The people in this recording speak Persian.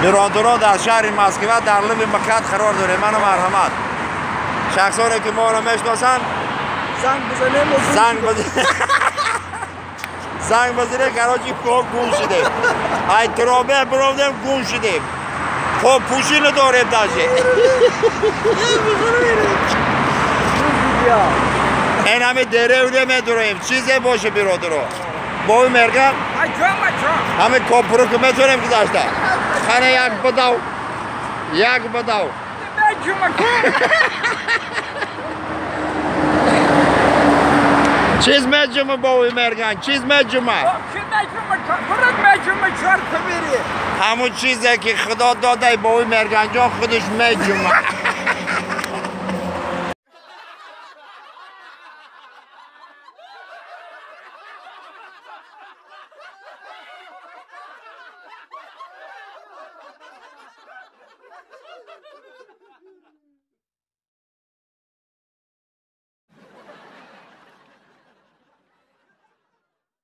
برادران در شهر مسکو در لب مکت قرار داره. من مرحمت شخصانی که ما رو میشناسن زنگ بزنه کراچی کو گم شدیم. ای ترابه برودیم گم شدیم. خب پوشی نداریم داشته. این همه دره و نمیدونیم چیزی باشه برادران. با مرگم همه کپرو که میتونیم که داشته. خانه یک بداو چیز میجمه با مرگان چیز میجمه همون چیزی که خدا داده با مرگان جان خودش میجمه